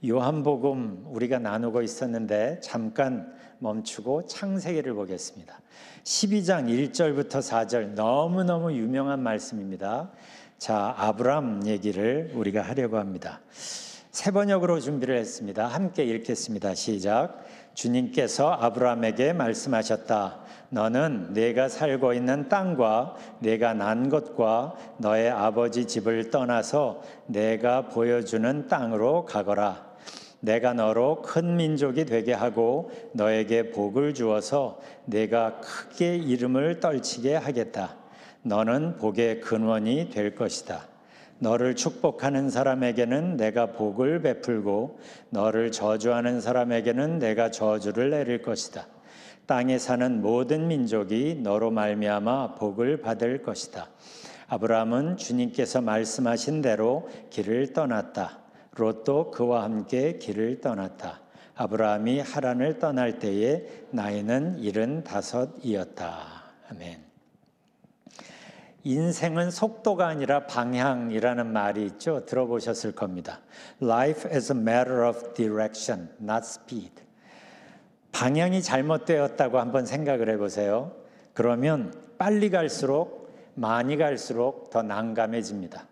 요한복음 우리가 나누고 있었는데 잠깐 멈추고 창세기를 보겠습니다. 12장 1절부터 4절 너무너무 유명한 말씀입니다. 자, 아브람 얘기를 우리가 하려고 합니다. 세 번역으로 준비를 했습니다. 함께 읽겠습니다. 시작. 주님께서 아브람에게 말씀하셨다. 너는 내가 살고 있는 땅과 내가 난 곳과 너의 아버지 집을 떠나서 내가 보여주는 땅으로 가거라. 내가 너로 큰 민족이 되게 하고 너에게 복을 주어서 내가 크게 이름을 떨치게 하겠다. 너는 복의 근원이 될 것이다. 너를 축복하는 사람에게는 내가 복을 베풀고 너를 저주하는 사람에게는 내가 저주를 내릴 것이다. 땅에 사는 모든 민족이 너로 말미암아 복을 받을 것이다. 아브라함은 주님께서 말씀하신 대로 길을 떠났다. 롯도 그와 함께 길을 떠났다. 아브라함이 하란을 떠날 때에 나이는 75이었다. 아멘. 인생은 속도가 아니라 방향이라는 말이 있죠. 들어보셨을 겁니다. Life is a matter of direction, not speed. 방향이 잘못되었다고 한번 생각을 해보세요. 그러면 빨리 갈수록 많이 갈수록 더 난감해집니다.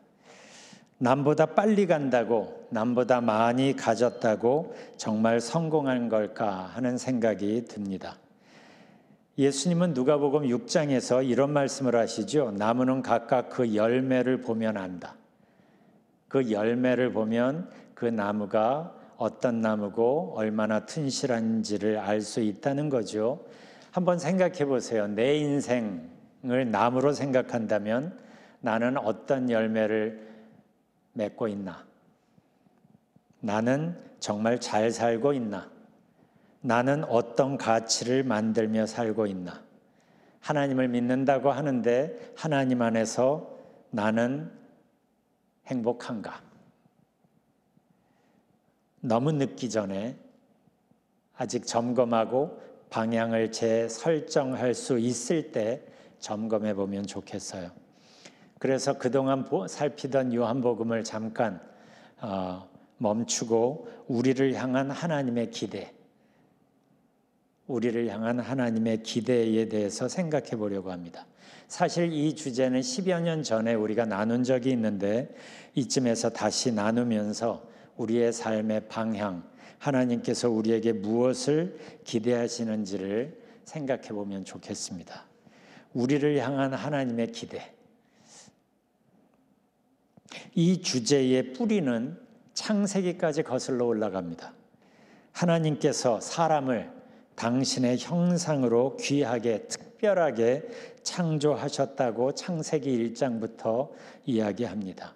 남보다 빨리 간다고, 남보다 많이 가졌다고 정말 성공한 걸까 하는 생각이 듭니다. 예수님은 누가복음 6장에서 이런 말씀을 하시죠. 나무는 각각 그 열매를 보면 안다. 그 열매를 보면 그 나무가 어떤 나무고 얼마나 튼실한지를 알 수 있다는 거죠. 한번 생각해 보세요. 내 인생을 나무로 생각한다면 나는 어떤 열매를 맺고 있나? 나는 정말 잘 살고 있나? 나는 어떤 가치를 만들며 살고 있나? 하나님을 믿는다고 하는데 하나님 안에서 나는 행복한가? 너무 늦기 전에 아직 점검하고 방향을 재설정할 수 있을 때 점검해 보면 좋겠어요. 그래서 그동안 살피던 요한복음을 잠깐 멈추고 우리를 향한 하나님의 기대, 우리를 향한 하나님의 기대에 대해서 생각해 보려고 합니다. 사실 이 주제는 10여 년 전에 우리가 나눈 적이 있는데 이쯤에서 다시 나누면서 우리의 삶의 방향, 하나님께서 우리에게 무엇을 기대하시는지를 생각해 보면 좋겠습니다. 우리를 향한 하나님의 기대. 이 주제의 뿌리는 창세기까지 거슬러 올라갑니다. 하나님께서 사람을 당신의 형상으로 귀하게 특별하게 창조하셨다고 창세기 1장부터 이야기합니다.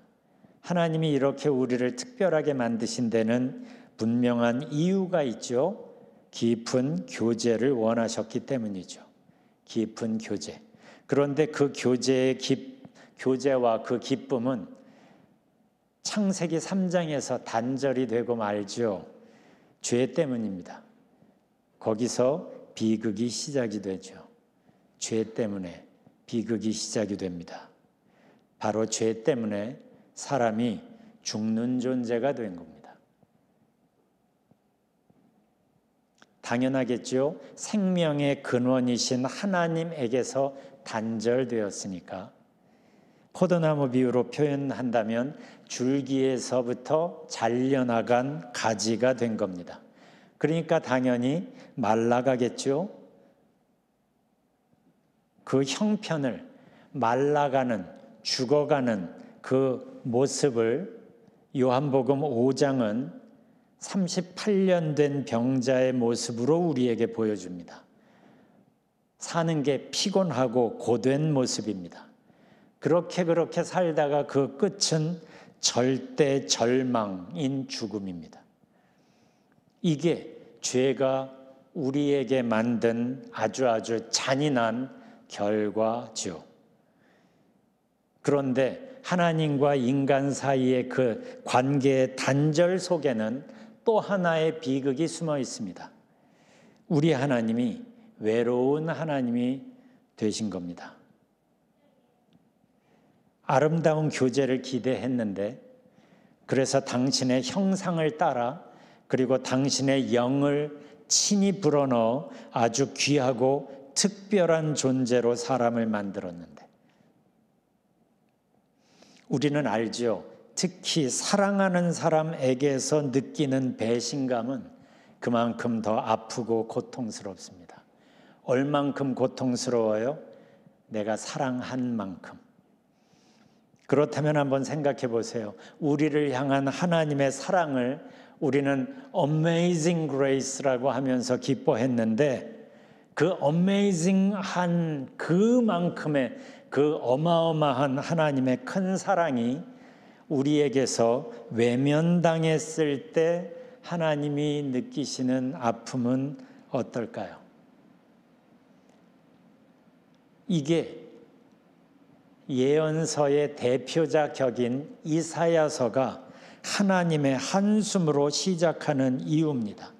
하나님이 이렇게 우리를 특별하게 만드신 데는 분명한 이유가 있죠. 깊은 교제를 원하셨기 때문이죠. 깊은 교제. 그런데 그 교제와 그 기쁨은 창세기 3장에서 단절이 되고 말죠. 죄 때문입니다. 거기서 비극이 시작이 되죠. 죄 때문에 비극이 시작이 됩니다. 바로 죄 때문에 사람이 죽는 존재가 된 겁니다. 당연하겠죠. 생명의 근원이신 하나님에게서 단절되었으니까. 포도나무 비유로 표현한다면 줄기에서부터 잘려나간 가지가 된 겁니다. 그러니까 당연히 말라가겠죠. 그 형편을 말라가는, 죽어가는 그 모습을 요한복음 5장은 38년 된 병자의 모습으로 우리에게 보여줍니다. 사는 게 피곤하고 고된 모습입니다. 그렇게 살다가 그 끝은 절대 절망인 죽음입니다. 이게 죄가 우리에게 만든 아주 잔인한 결과죠. 그런데 하나님과 인간 사이의 그 관계의 단절 속에는 또 하나의 비극이 숨어 있습니다. 우리 하나님이 외로운 하나님이 되신 겁니다. 아름다운 교제를 기대했는데 그래서 당신의 형상을 따라 그리고 당신의 영을 친히 불어넣어 아주 귀하고 특별한 존재로 사람을 만들었는데, 우리는 알죠. 특히 사랑하는 사람에게서 느끼는 배신감은 그만큼 더 아프고 고통스럽습니다. 얼만큼 고통스러워요? 내가 사랑한 만큼. 그렇다면 한번 생각해 보세요. 우리를 향한 하나님의 사랑을 우리는 Amazing Grace라고 하면서 기뻐했는데, 그 Amazing한 그만큼의 그 어마어마한 하나님의 큰 사랑이 우리에게서 외면당했을 때 하나님이 느끼시는 아픔은 어떨까요? 이게 예언서의 대표자 격인 이사야서가 하나님의 한숨으로 시작하는 이유입니다.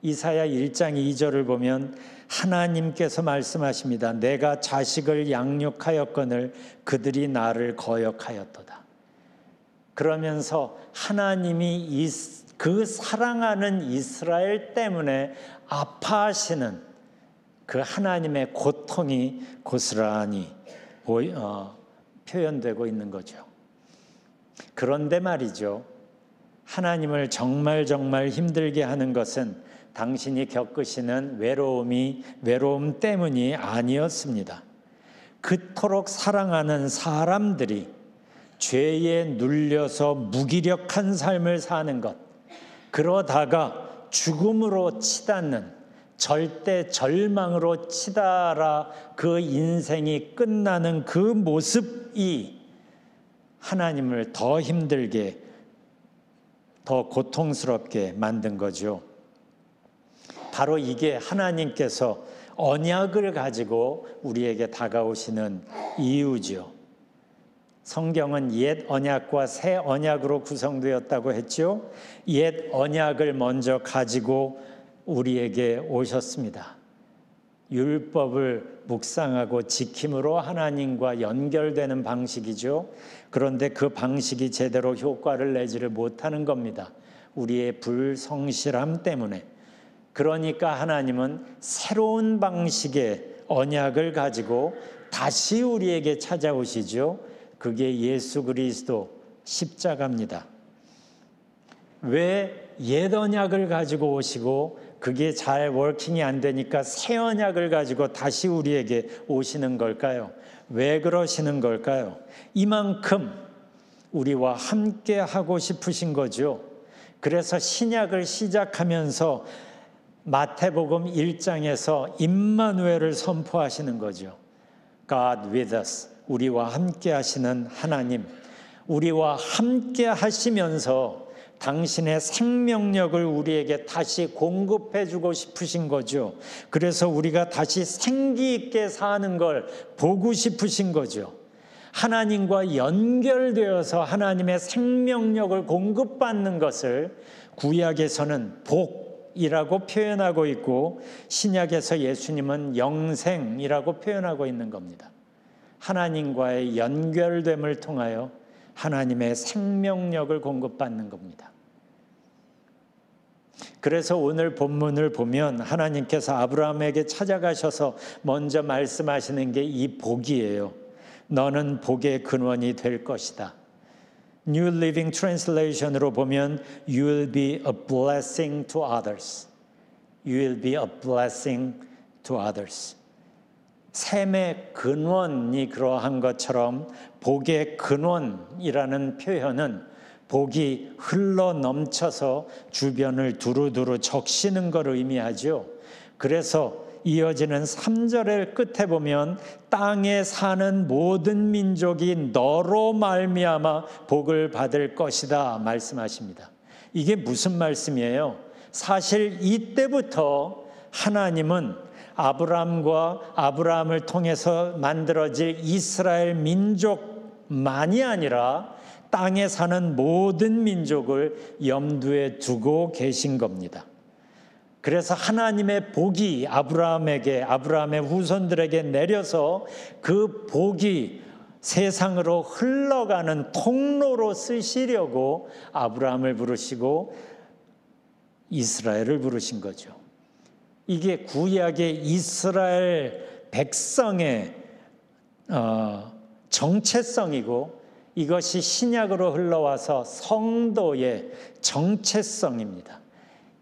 이사야 1장 2절을 보면 하나님께서 말씀하십니다. 내가 자식을 양육하였거늘 그들이 나를 거역하였도다. 그러면서 하나님이 그 사랑하는 이스라엘 때문에 아파하시는 그 하나님의 고통이 고스란히 표현되고 있는 거죠. 그런데 말이죠. 하나님을 정말 힘들게 하는 것은 당신이 겪으시는 외로움 때문이 아니었습니다. 그토록 사랑하는 사람들이 죄에 눌려서 무기력한 삶을 사는 것, 그러다가 죽음으로 치닫는, 절대 절망으로 치달아 그 인생이 끝나는 그 모습이 하나님을 더 힘들게, 더 고통스럽게 만든 거죠. 바로 이게 하나님께서 언약을 가지고 우리에게 다가오시는 이유죠. 성경은 옛 언약과 새 언약으로 구성되었다고 했죠. 옛 언약을 먼저 가지고 우리에게 오셨습니다. 율법을 묵상하고 지킴으로 하나님과 연결되는 방식이죠. 그런데 그 방식이 제대로 효과를 내지를 못하는 겁니다. 우리의 불성실함 때문에. 그러니까 하나님은 새로운 방식의 언약을 가지고 다시 우리에게 찾아오시죠. 그게 예수 그리스도 십자가입니다. 왜 옛 언약을 가지고 오시고 그게 잘 워킹이 안 되니까 새 언약을 가지고 다시 우리에게 오시는 걸까요? 왜 그러시는 걸까요? 이만큼 우리와 함께 하고 싶으신 거죠. 그래서 신약을 시작하면서 마태복음 1장에서 임마누엘을 선포하시는 거죠. God with us, 우리와 함께 하시는 하나님, 우리와 함께 하시면서 당신의 생명력을 우리에게 다시 공급해 주고 싶으신 거죠. 그래서 우리가 다시 생기 있게 사는 걸 보고 싶으신 거죠. 하나님과 연결되어서 하나님의 생명력을 공급받는 것을 구약에서는 복이라고 표현하고 있고, 신약에서 예수님은 영생이라고 표현하고 있는 겁니다. 하나님과의 연결됨을 통하여 하나님의 생명력을 공급받는 겁니다. 그래서 오늘 본문을 보면 하나님께서 아브라함에게 찾아가셔서 먼저 말씀하시는 게 이 복이에요. 너는 복의 근원이 될 것이다. New Living Translation으로 보면 You will be a blessing to others. You will be a blessing to others. 샘의 근원이 그러한 것처럼 복의 근원이라는 표현은 복이 흘러 넘쳐서 주변을 두루두루 적시는 걸 의미하죠. 그래서 이어지는 3절의 끝에 보면 땅에 사는 모든 민족이 너로 말미암아 복을 받을 것이다 말씀하십니다. 이게 무슨 말씀이에요? 사실 이때부터 하나님은 아브라함을 통해서 만들어질 이스라엘 민족만이 아니라 땅에 사는 모든 민족을 염두에 두고 계신 겁니다. 그래서 하나님의 복이 아브라함의 후손들에게 내려서 그 복이 세상으로 흘러가는 통로로 쓰시려고 아브라함을 부르시고 이스라엘을 부르신 거죠. 이게 구약의 이스라엘 백성의 정체성이고 이것이 신약으로 흘러와서 성도의 정체성입니다.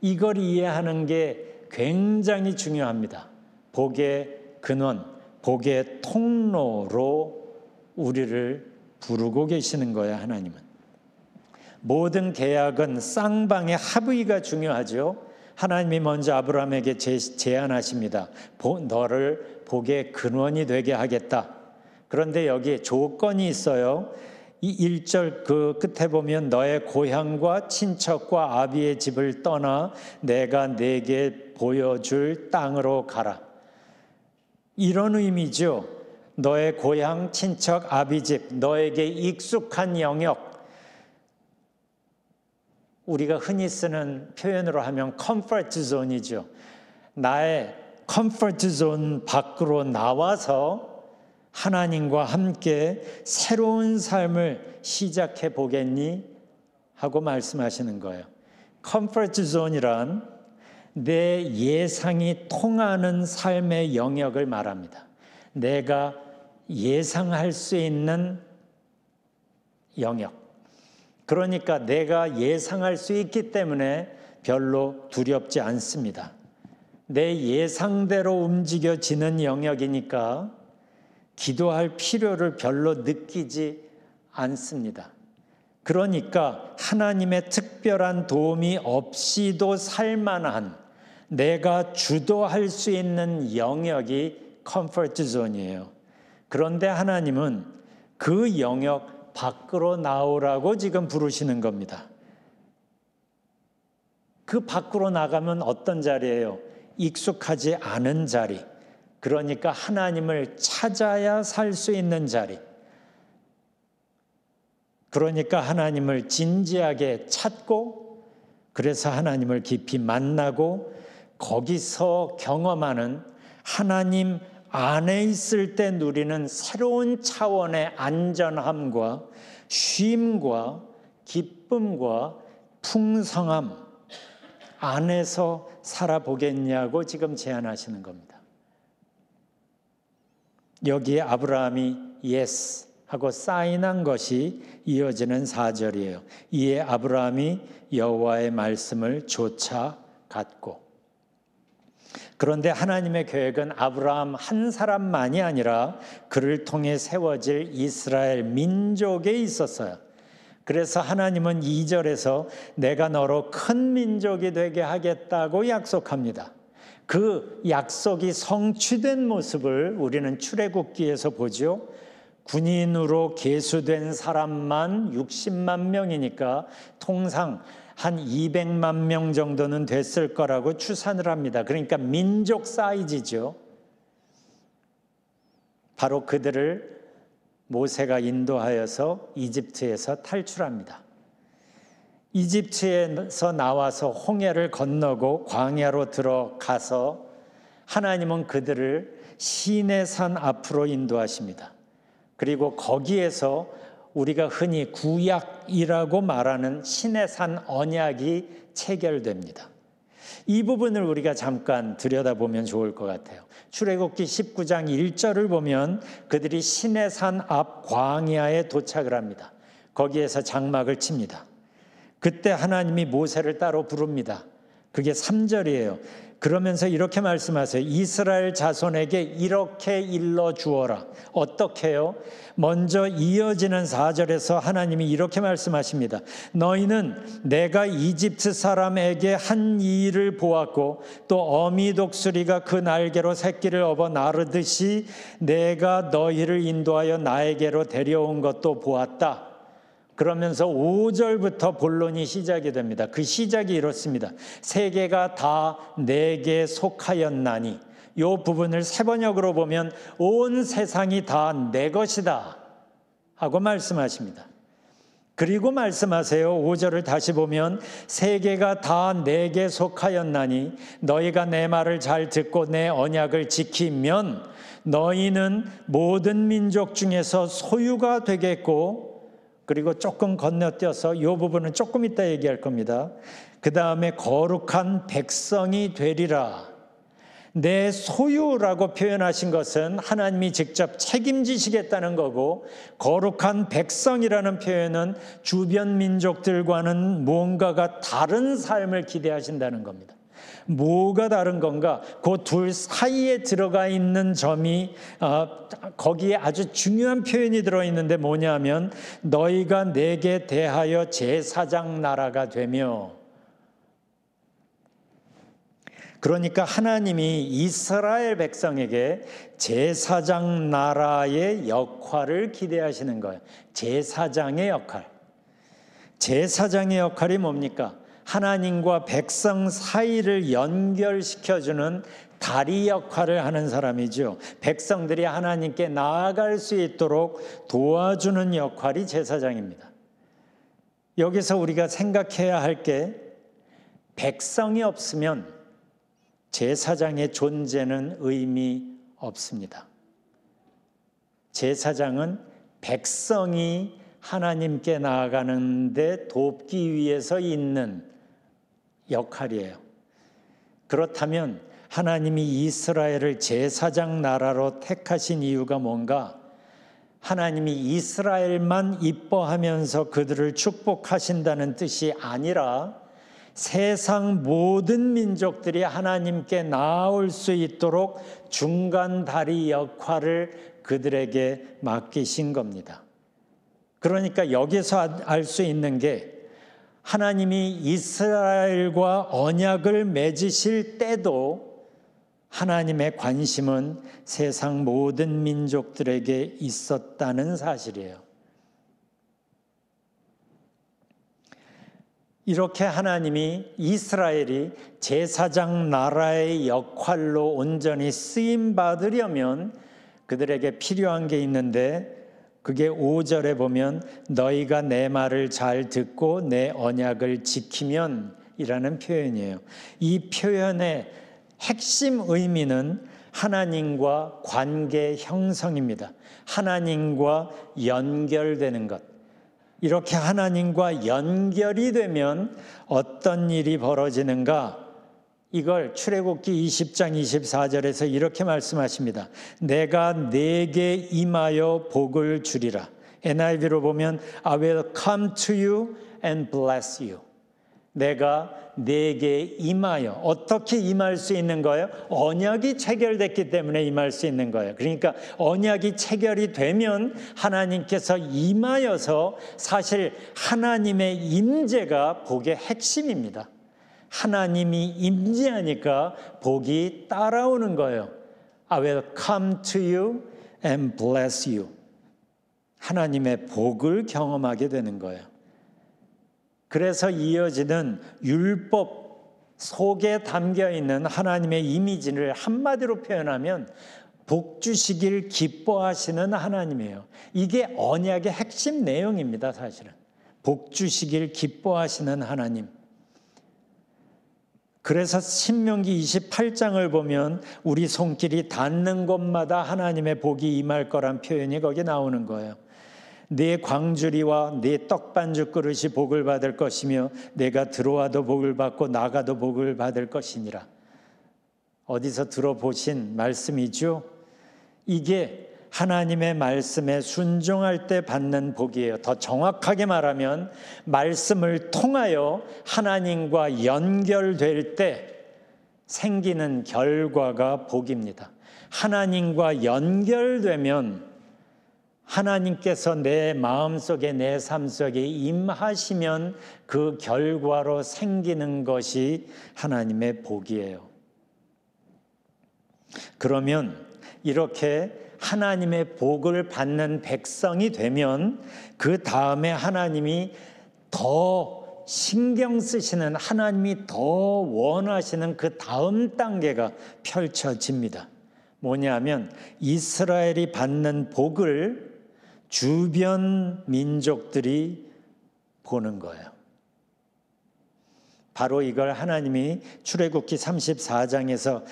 이걸 이해하는 게 굉장히 중요합니다. 복의 근원, 복의 통로로 우리를 부르고 계시는 거야, 하나님은. 모든 계약은 쌍방의 합의가 중요하죠. 하나님이 먼저 아브라함에게 제안하십니다. 너를 복의 근원이 되게 하겠다. 그런데 여기에 조건이 있어요. 이 1절 그 끝에 보면 너의 고향과 친척과 아비의 집을 떠나 내가 네게 보여줄 땅으로 가라. 이런 의미죠. 너의 고향, 친척, 아비 집, 너에게 익숙한 영역. 우리가 흔히 쓰는 표현으로 하면 컴포트 존이죠. 나의 컴포트 존 밖으로 나와서 하나님과 함께 새로운 삶을 시작해 보겠니? 하고 말씀하시는 거예요. 컴포트 존이란 내 예상이 통하는 삶의 영역을 말합니다. 내가 예상할 수 있는 영역. 그러니까 내가 예상할 수 있기 때문에 별로 두렵지 않습니다. 내 예상대로 움직여지는 영역이니까 기도할 필요를 별로 느끼지 않습니다. 그러니까 하나님의 특별한 도움이 없이도 살만한 내가 주도할 수 있는 영역이 컴포트 존이에요. 그런데 하나님은 그 영역 밖으로 나오라고 지금 부르시는 겁니다. 그 밖으로 나가면 어떤 자리예요? 익숙하지 않은 자리. 그러니까 하나님을 찾아야 살 수 있는 자리. 그러니까 하나님을 진지하게 찾고 그래서 하나님을 깊이 만나고 거기서 경험하는 하나님 안에 있을 때 누리는 새로운 차원의 안전함과 쉼과 기쁨과 풍성함 안에서 살아보겠냐고 지금 제안하시는 겁니다. 여기에 아브라함이 예스 하고 사인한 것이 이어지는 4절이에요. 이에 아브라함이 여호와의 말씀을 쫓아갔고. 그런데 하나님의 계획은 아브라함 한 사람만이 아니라 그를 통해 세워질 이스라엘 민족에 있었어요. 그래서 하나님은 2절에서 내가 너로 큰 민족이 되게 하겠다고 약속합니다. 그 약속이 성취된 모습을 우리는 출애굽기에서 보죠. 군인으로 계수된 사람만 60만 명이니까 통상 한 200만 명 정도는 됐을 거라고 추산을 합니다. 그러니까 민족 사이즈죠. 바로 그들을 모세가 인도하여서 이집트에서 탈출합니다. 이집트에서 나와서 홍해를 건너고 광야로 들어가서 하나님은 그들을 시내산 앞으로 인도하십니다. 그리고 거기에서 우리가 흔히 구약이라고 말하는 시내산 언약이 체결됩니다. 이 부분을 우리가 잠깐 들여다보면 좋을 것 같아요. 출애굽기 19장 1절을 보면 그들이 시내산 앞 광야에 도착을 합니다. 거기에서 장막을 칩니다. 그때 하나님이 모세를 따로 부릅니다. 그게 3절이에요. 그러면서 이렇게 말씀하세요. 이스라엘 자손에게 이렇게 일러주어라. 어떻게요? 먼저 이어지는 4절에서 하나님이 이렇게 말씀하십니다. 너희는 내가 이집트 사람에게 한 일을 보았고 또 어미 독수리가 그 날개로 새끼를 업어 나르듯이 내가 너희를 인도하여 나에게로 데려온 것도 보았다. 그러면서 5절부터 본론이 시작이 됩니다. 그 시작이 이렇습니다. 세계가 다 내게 속하였나니, 이 부분을 세번역으로 보면 온 세상이 다 내 것이다 하고 말씀하십니다. 그리고 말씀하세요. 5절을 다시 보면 세계가 다 내게 속하였나니 너희가 내 말을 잘 듣고 내 언약을 지키면 너희는 모든 민족 중에서 소유가 되겠고 그리고 조금 건너뛰어서 이 부분은 조금 이따 얘기할 겁니다. 그 다음에 거룩한 백성이 되리라. 내 소유라고 표현하신 것은 하나님이 직접 책임지시겠다는 거고, 거룩한 백성이라는 표현은 주변 민족들과는 뭔가가 다른 삶을 기대하신다는 겁니다. 뭐가 다른 건가? 그 둘 사이에 들어가 있는 점이 거기에 아주 중요한 표현이 들어있는데 뭐냐면 너희가 내게 대하여 제사장 나라가 되며, 그러니까 하나님이 이스라엘 백성에게 제사장 나라의 역할을 기대하시는 거예요. 제사장의 역할. 제사장의 역할이 뭡니까? 하나님과 백성 사이를 연결시켜주는 다리 역할을 하는 사람이죠. 백성들이 하나님께 나아갈 수 있도록 도와주는 역할이 제사장입니다. 여기서 우리가 생각해야 할 게, 백성이 없으면 제사장의 존재는 의미 없습니다. 제사장은 백성이 하나님께 나아가는데 돕기 위해서 있는 역할이에요. 그렇다면 하나님이 이스라엘을 제사장 나라로 택하신 이유가 뭔가? 하나님이 이스라엘만 이뻐하면서 그들을 축복하신다는 뜻이 아니라 세상 모든 민족들이 하나님께 나아올 수 있도록 중간 다리 역할을 그들에게 맡기신 겁니다. 그러니까 여기서 알 수 있는 게, 하나님이 이스라엘과 언약을 맺으실 때도 하나님의 관심은 세상 모든 민족들에게 있었다는 사실이에요. 이렇게 하나님이 이스라엘이 제사장 나라의 역할로 온전히 쓰임 받으려면 그들에게 필요한 게 있는데, 그게 5절에 보면 너희가 내 말을 잘 듣고 내 언약을 지키면 이라는 표현이에요. 이 표현의 핵심 의미는 하나님과 관계 형성입니다. 하나님과 연결되는 것. 이렇게 하나님과 연결이 되면 어떤 일이 벌어지는가? 이걸 출애굽기 20장 24절에서 이렇게 말씀하십니다. 내가 네게 임하여 복을 주리라. NIV로 보면 I will come to you and bless you. 내가 네게 임하여. 어떻게 임할 수 있는 거예요? 언약이 체결됐기 때문에 임할 수 있는 거예요. 그러니까 언약이 체결이 되면 하나님께서 임하여서, 사실 하나님의 임재가 복의 핵심입니다. 하나님이 임재하니까 복이 따라오는 거예요. I will come to you and bless you. 하나님의 복을 경험하게 되는 거예요. 그래서 이어지는 율법 속에 담겨있는 하나님의 이미지를 한마디로 표현하면 복 주시길 기뻐하시는 하나님이에요. 이게 언약의 핵심 내용입니다. 사실은 복 주시길 기뻐하시는 하나님. 그래서 신명기 28장을 보면 우리 손길이 닿는 곳마다 하나님의 복이 임할 거란 표현이 거기 나오는 거예요. 네 광주리와 네 떡반죽 그릇이 복을 받을 것이며 내가 들어와도 복을 받고 나가도 복을 받을 것이니라. 어디서 들어보신 말씀이죠? 이게 하나님의 말씀에 순종할 때 받는 복이에요. 더 정확하게 말하면 말씀을 통하여 하나님과 연결될 때 생기는 결과가 복입니다. 하나님과 연결되면 하나님께서 내 마음속에, 내 삶 속에 임하시면 그 결과로 생기는 것이 하나님의 복이에요. 그러면 이렇게 하나님의 복을 받는 백성이 되면 그 다음에 하나님이 더 신경 쓰시는, 하나님이 더 원하시는 그 다음 단계가 펼쳐집니다. 뭐냐면 이스라엘이 받는 복을 주변 민족들이 보는 거예요. 바로 이걸 하나님이 출애굽기 34장에서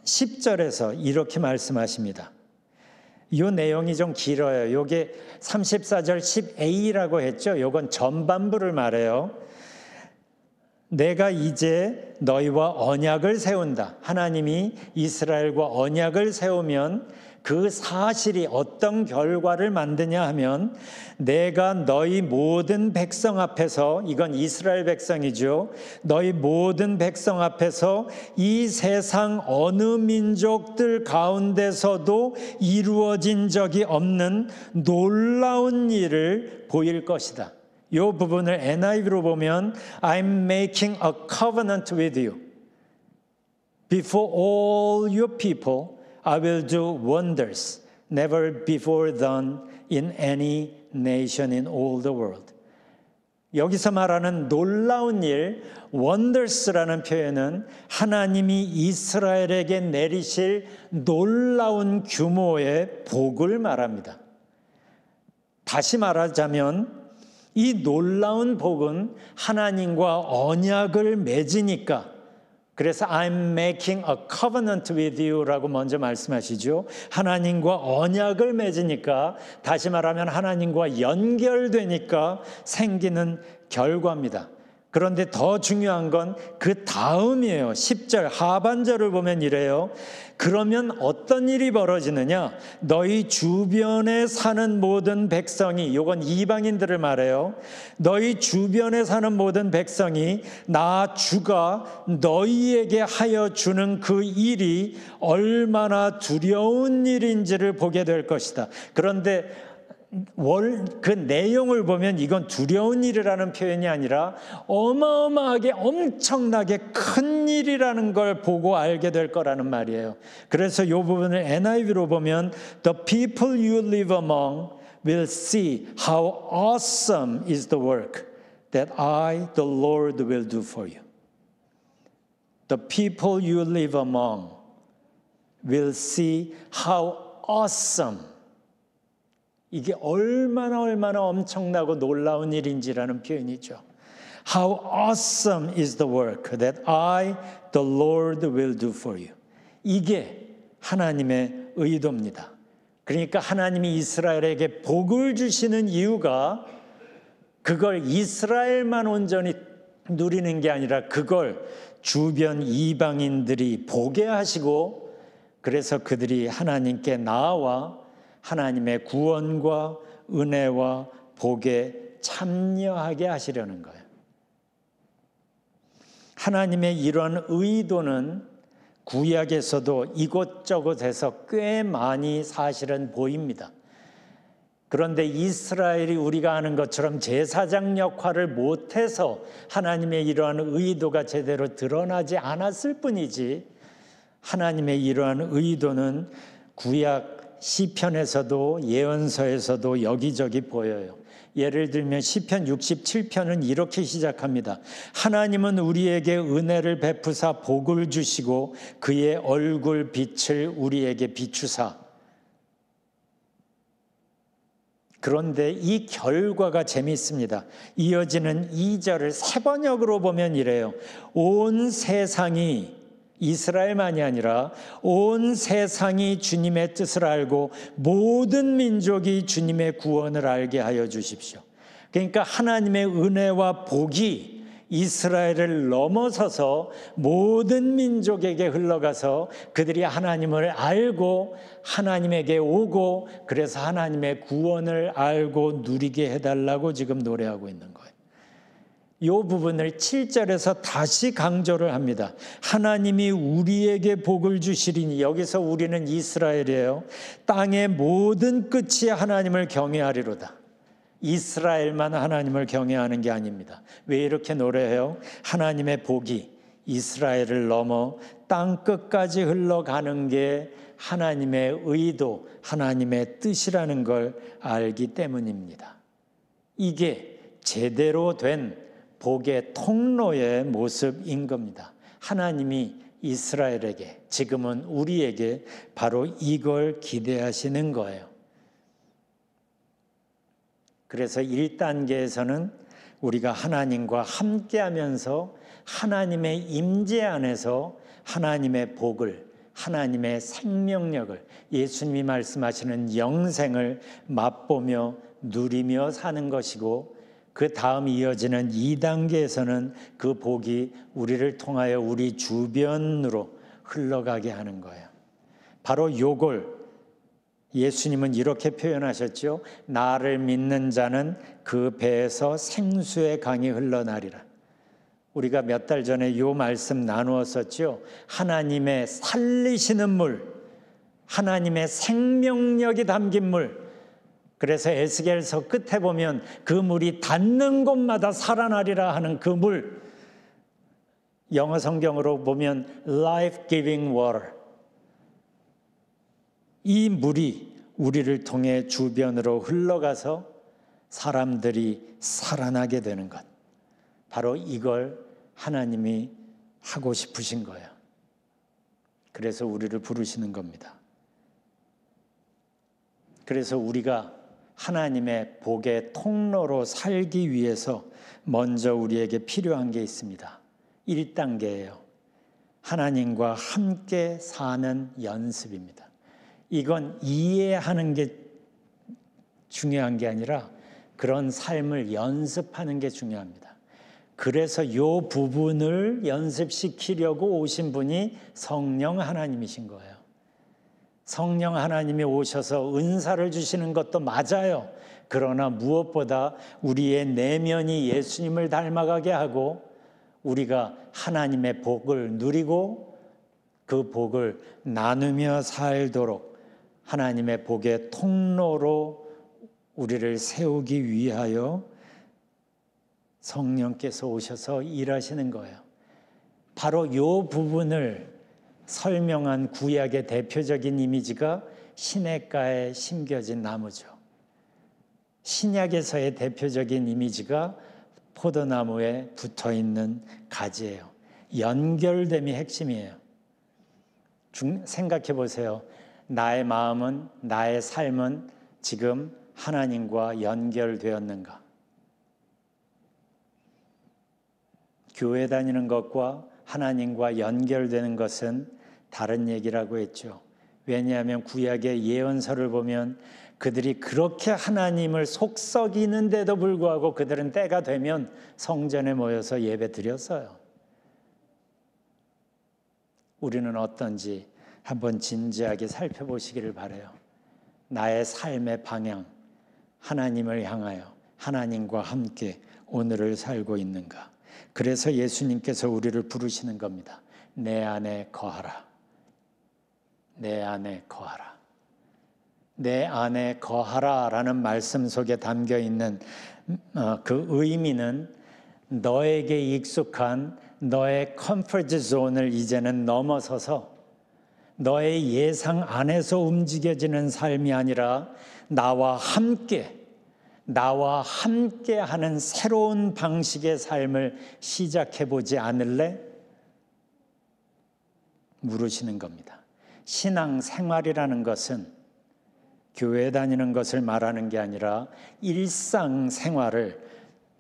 10절에서 이렇게 말씀하십니다. 이 내용이 좀 길어요. 요게 34절 10a라고 했죠. 요건 전반부를 말해요. 내가 이제 너희와 언약을 세운다. 하나님이 이스라엘과 언약을 세우면 그 사실이 어떤 결과를 만드냐 하면 내가 너희 모든 백성 앞에서, 이건 이스라엘 백성이죠. 너희 모든 백성 앞에서 이 세상 어느 민족들 가운데서도 이루어진 적이 없는 놀라운 일을 보일 것이다. 이 부분을 NIV로 보면 I'm making a covenant with you. Before all your people I will do wonders never before done in any nation in all the world. 여기서 말하는 놀라운 일, wonders라는 표현은 하나님이 이스라엘에게 내리실 놀라운 규모의 복을 말합니다. 다시 말하자면 이 놀라운 복은 하나님과 언약을 맺으니까, 그래서 I'm making a covenant with you라고 먼저 말씀하시죠. 하나님과 언약을 맺으니까, 다시 말하면 하나님과 연결되니까 생기는 결과입니다. 그런데 더 중요한 건 그 다음이에요. 10절 하반절을 보면 이래요. 그러면 어떤 일이 벌어지느냐? 너희 주변에 사는 모든 백성이, 이건 이방인들을 말해요. 너희 주변에 사는 모든 백성이 나 주가 너희에게 하여 주는 그 일이 얼마나 두려운 일인지를 보게 될 것이다. 그런데 그 내용을 보면 이건 두려운 일이라는 표현이 아니라 어마어마하게 엄청나게 큰 일이라는 걸 보고 알게 될 거라는 말이에요. 그래서 이 부분을 NIV로 보면 The people you live among will see how awesome is the work that I, the Lord, will do for you. The people you live among will see how awesome, 이게 얼마나 엄청나고 놀라운 일인지라는 표현이죠. How awesome is the work that I, the Lord, will do for you. 이게 하나님의 의도입니다. 그러니까 하나님이 이스라엘에게 복을 주시는 이유가 그걸 이스라엘만 온전히 누리는 게 아니라 그걸 주변 이방인들이 보게 하시고, 그래서 그들이 하나님께 나아와 하나님의 구원과 은혜와 복에 참여하게 하시려는 거예요. 하나님의 이런 의도는 구약에서도 이곳저곳에서 꽤 많이 사실은 보입니다. 그런데 이스라엘이 우리가 아는 것처럼 제사장 역할을 못해서 하나님의 이러한 의도가 제대로 드러나지 않았을 뿐이지, 하나님의 이러한 의도는 구약 시편에서도 예언서에서도 여기저기 보여요. 예를 들면 시편 67편은 이렇게 시작합니다. 하나님은 우리에게 은혜를 베푸사 복을 주시고 그의 얼굴 빛을 우리에게 비추사. 그런데 이 결과가 재미있습니다. 이어지는 2절을 세 번역으로 보면 이래요. 온 세상이, 이스라엘만이 아니라 온 세상이 주님의 뜻을 알고 모든 민족이 주님의 구원을 알게 하여 주십시오. 그러니까 하나님의 은혜와 복이 이스라엘을 넘어서서 모든 민족에게 흘러가서 그들이 하나님을 알고 하나님에게 오고, 그래서 하나님의 구원을 알고 누리게 해달라고 지금 노래하고 있는 거예요. 이 부분을 7절에서 다시 강조를 합니다. 하나님이 우리에게 복을 주시리니, 여기서 우리는 이스라엘이에요. 땅의 모든 끝이 하나님을 경외하리로다. 이스라엘만 하나님을 경외하는 게 아닙니다. 왜 이렇게 노래해요? 하나님의 복이 이스라엘을 넘어 땅 끝까지 흘러가는 게 하나님의 의도, 하나님의 뜻이라는 걸 알기 때문입니다. 이게 제대로 된 복의 통로의 모습인 겁니다. 하나님이 이스라엘에게, 지금은 우리에게 바로 이걸 기대하시는 거예요. 그래서 1단계에서는 우리가 하나님과 함께하면서 하나님의 임재 안에서 하나님의 복을, 하나님의 생명력을, 예수님이 말씀하시는 영생을 맛보며 누리며 사는 것이고, 그 다음 이어지는 2단계에서는 그 복이 우리를 통하여 우리 주변으로 흘러가게 하는 거예요. 바로 요걸 예수님은 이렇게 표현하셨죠. 나를 믿는 자는 그 배에서 생수의 강이 흘러나리라. 우리가 몇 달 전에 요 말씀 나누었었죠. 하나님의 살리시는 물, 하나님의 생명력이 담긴 물. 그래서 에스겔서 끝에 보면 그 물이 닿는 곳마다 살아나리라 하는 그 물, 영어 성경으로 보면 life-giving water. 이 물이 우리를 통해 주변으로 흘러가서 사람들이 살아나게 되는 것, 바로 이걸 하나님이 하고 싶으신 거예요. 그래서 우리를 부르시는 겁니다. 그래서 우리가 하나님의 복의 통로로 살기 위해서 먼저 우리에게 필요한 게 있습니다. 1단계예요. 하나님과 함께 사는 연습입니다. 이건 이해하는 게 중요한 게 아니라 그런 삶을 연습하는 게 중요합니다. 그래서 이 부분을 연습시키려고 오신 분이 성령 하나님이신 거예요. 성령 하나님이 오셔서 은사를 주시는 것도 맞아요. 그러나 무엇보다 우리의 내면이 예수님을 닮아가게 하고 우리가 하나님의 복을 누리고 그 복을 나누며 살도록 하나님의 복의 통로로 우리를 세우기 위하여 성령께서 오셔서 일하시는 거예요. 바로 이 부분을 설명한 구약의 대표적인 이미지가 시냇가에 심겨진 나무죠. 신약에서의 대표적인 이미지가 포도나무에 붙어있는 가지예요. 연결됨이 핵심이에요. 생각해 보세요. 나의 마음은, 나의 삶은 지금 하나님과 연결되었는가? 교회 다니는 것과 하나님과 연결되는 것은 다른 얘기라고 했죠. 왜냐하면 구약의 예언서를 보면 그들이 그렇게 하나님을 속썩이는데도 불구하고 그들은 때가 되면 성전에 모여서 예배 드렸어요. 우리는 어떤지 한번 진지하게 살펴보시기를 바라요. 나의 삶의 방향, 하나님을 향하여 하나님과 함께 오늘을 살고 있는가? 그래서 예수님께서 우리를 부르시는 겁니다. 내 안에 거하라. 내 안에 거하라. 내 안에 거하라라는 말씀 속에 담겨 있는 그 의미는 너에게 익숙한 너의 컴포트 존을 이제는 넘어서서 너의 예상 안에서 움직여지는 삶이 아니라 나와 함께 하는 새로운 방식의 삶을 시작해보지 않을래? 물으시는 겁니다. 신앙생활이라는 것은 교회 다니는 것을 말하는 게 아니라 일상생활을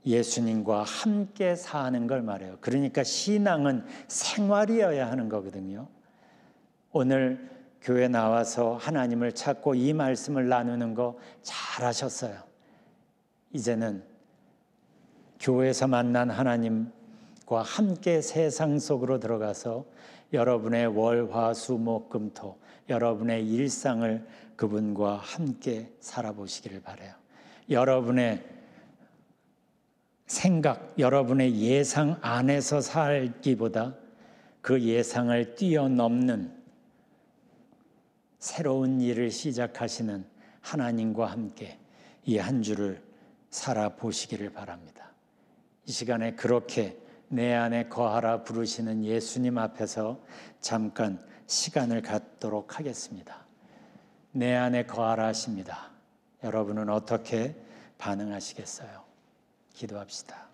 예수님과 함께 사는 걸 말해요. 그러니까 신앙은 생활이어야 하는 거거든요. 오늘 교회 나와서 하나님을 찾고 이 말씀을 나누는 거 잘하셨어요. 이제는 교회에서 만난 하나님과 함께 세상 속으로 들어가서 여러분의 월, 화, 수, 목, 금, 토 여러분의 일상을 그분과 함께 살아보시기를 바라요. 여러분의 생각, 여러분의 예상 안에서 살기보다 그 예상을 뛰어넘는 새로운 일을 시작하시는 하나님과 함께 이 한 주를 살아보시기를 바랍니다. 이 시간에 그렇게 내 안에 거하라 부르시는 예수님 앞에서 잠깐 시간을 갖도록 하겠습니다. 내 안에 거하라 하십니다. 여러분은 어떻게 반응하시겠어요? 기도합시다.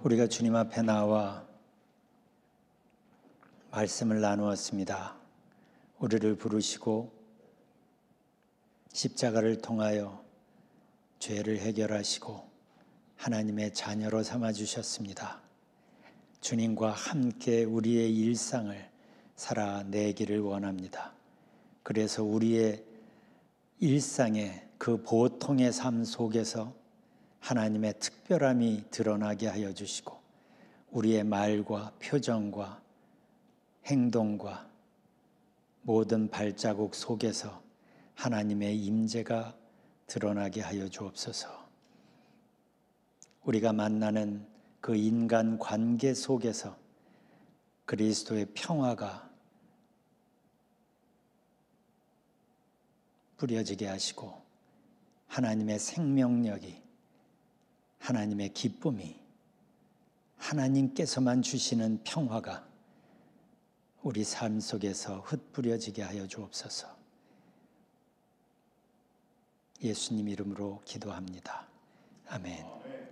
우리가 주님 앞에 나와 말씀을 나누었습니다. 우리를 부르시고 십자가를 통하여 죄를 해결하시고 하나님의 자녀로 삼아주셨습니다. 주님과 함께 우리의 일상을 살아내기를 원합니다. 그래서 우리의 일상의 그 보통의 삶 속에서 하나님의 특별함이 드러나게 하여 주시고 우리의 말과 표정과 행동과 모든 발자국 속에서 하나님의 임재가 드러나게 하여 주옵소서. 우리가 만나는 그 인간 관계 속에서 그리스도의 평화가 뿌려지게 하시고 하나님의 생명력이, 하나님의 기쁨이, 하나님께서만 주시는 평화가 우리 삶 속에서 흩뿌려지게 하여 주옵소서. 예수님 이름으로 기도합니다. 아멘.